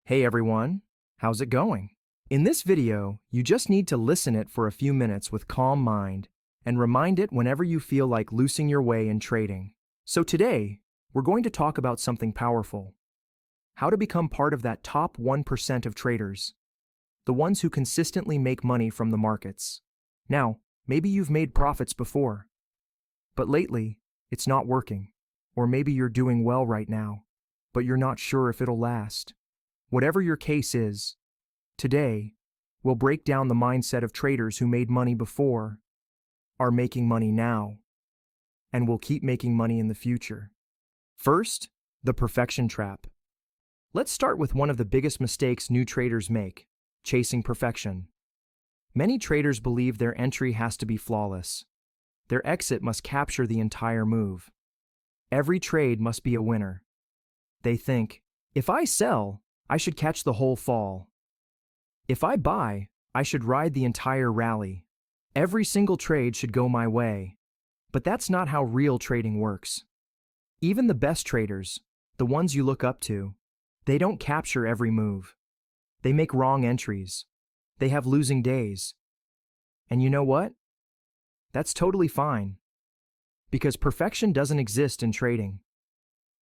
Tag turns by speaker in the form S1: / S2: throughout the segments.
S1: Hey everyone, how's it going? In this video, you just need to listen it for a few minutes with calm mind and remind it whenever you feel like losing your way in trading. So today, we're going to talk about something powerful. How to become part of that top 1% of traders. The ones who consistently make money from the markets. Now, maybe you've made profits before, but lately, it's not working. Or maybe you're doing well right now, but you're not sure if it'll last. Whatever your case is, today, we'll break down the mindset of traders who made money before, are making money now, and will keep making money in the future. First, the perfection trap. Let's start with one of the biggest mistakes new traders make, chasing perfection. Many traders believe their entry has to be flawless. Their exit must capture the entire move. Every trade must be a winner. They think, if I sell, I should catch the whole fall. If I buy, I should ride the entire rally. Every single trade should go my way. But that's not how real trading works. Even the best traders, the ones you look up to, they don't capture every move. They make wrong entries. They have losing days. And you know what? That's totally fine. Because perfection doesn't exist in trading.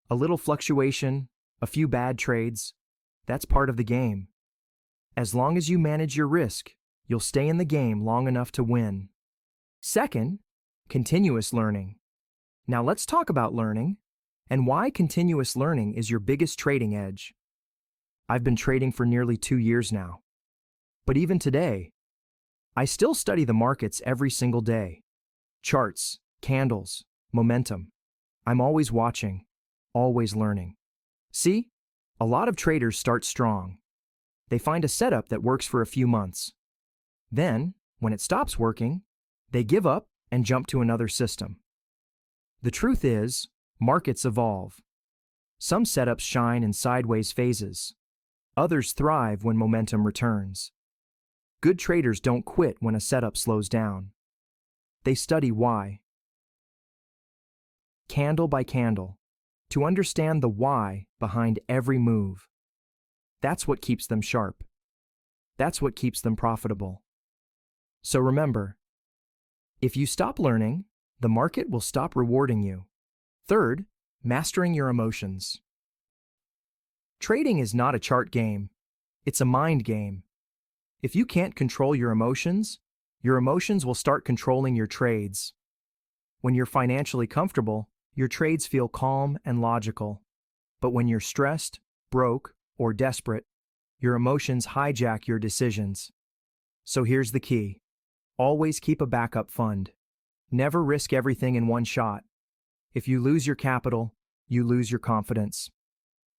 S1: A little fluctuation, a few bad trades, that's part of the game. As long as you manage your risk, you'll stay in the game long enough to win. Second, continuous learning. Now let's talk about learning and why continuous learning is your biggest trading edge. I've been trading for nearly 2 years now. But even today, I still study the markets every single day. Charts, candles, momentum. I'm always watching, always learning. See? A lot of traders start strong. They find a setup that works for a few months. Then, when it stops working, they give up and jump to another system. The truth is, markets evolve. Some setups shine in sideways phases. Others thrive when momentum returns. Good traders don't quit when a setup slows down. They study why. Candle by candle, to understand the why behind every move. That's what keeps them sharp. That's what keeps them profitable. So remember, if you stop learning, the market will stop rewarding you. Third, mastering your emotions. Trading is not a chart game. It's a mind game. If you can't control your emotions will start controlling your trades. When you're financially comfortable, your trades feel calm and logical. But when you're stressed, broke, or desperate, your emotions hijack your decisions. So here's the key. Always keep a backup fund. Never risk everything in one shot. If you lose your capital, you lose your confidence.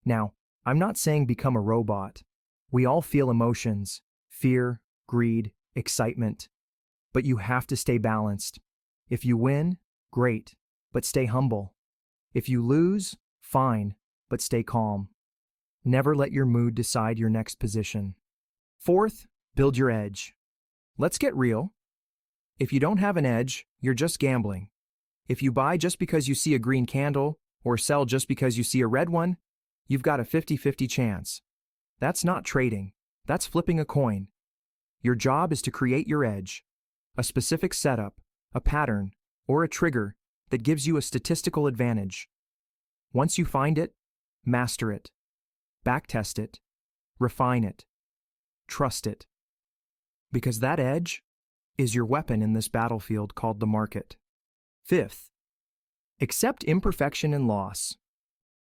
S1: Now, I'm not saying become a robot. We all feel emotions, fear, greed, excitement. But you have to stay balanced. If you win, great, but stay humble. If you lose, fine, but stay calm. Never let your mood decide your next position. Fourth, build your edge. Let's get real. If you don't have an edge, you're just gambling. If you buy just because you see a green candle, or sell just because you see a red one, you've got a 50-50 chance. That's not trading. That's flipping a coin. Your job is to create your edge, a specific setup, a pattern, or a trigger that gives you a statistical advantage. Once you find it, master it, backtest it, refine it, trust it. Because that edge is your weapon in this battlefield called the market. Fifth, accept imperfection and loss.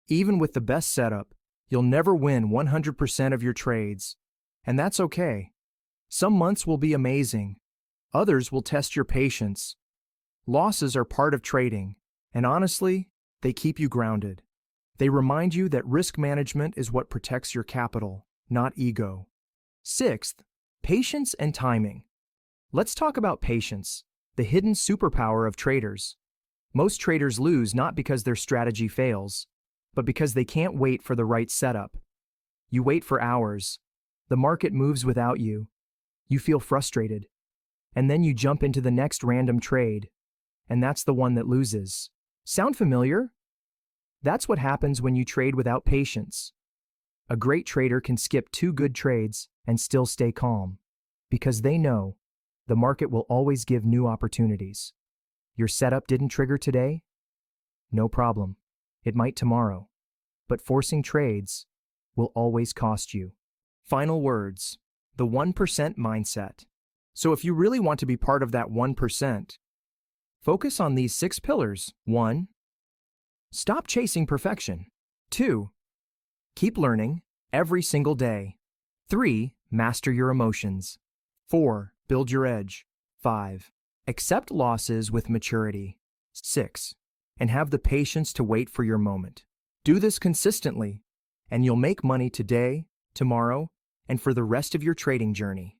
S1: Even with the best setup, you'll never win 100% of your trades, and that's okay. Some months will be amazing. Others will test your patience. Losses are part of trading, and honestly, they keep you grounded. They remind you that risk management is what protects your capital, not ego. Sixth, patience and timing. Let's talk about patience, the hidden superpower of traders. Most traders lose not because their strategy fails, but because they can't wait for the right setup. You wait for hours. The market moves without you. You feel frustrated. And then you jump into the next random trade. And that's the one that loses. Sound familiar? That's what happens when you trade without patience. A great trader can skip 2 good trades and still stay calm, because they know the market will always give new opportunities. Your setup didn't trigger today? No problem. It might tomorrow. But forcing trades will always cost you. Final words. The 1% mindset. So if you really want to be part of that 1%, focus on these 6 pillars. 1. Stop chasing perfection. 2. Keep learning every single day. 3. Master your emotions. 4. Build your edge. 5. Accept losses with maturity. 6. And have the patience to wait for your moment. Do this consistently, and you'll make money today, tomorrow, and for the rest of your trading journey.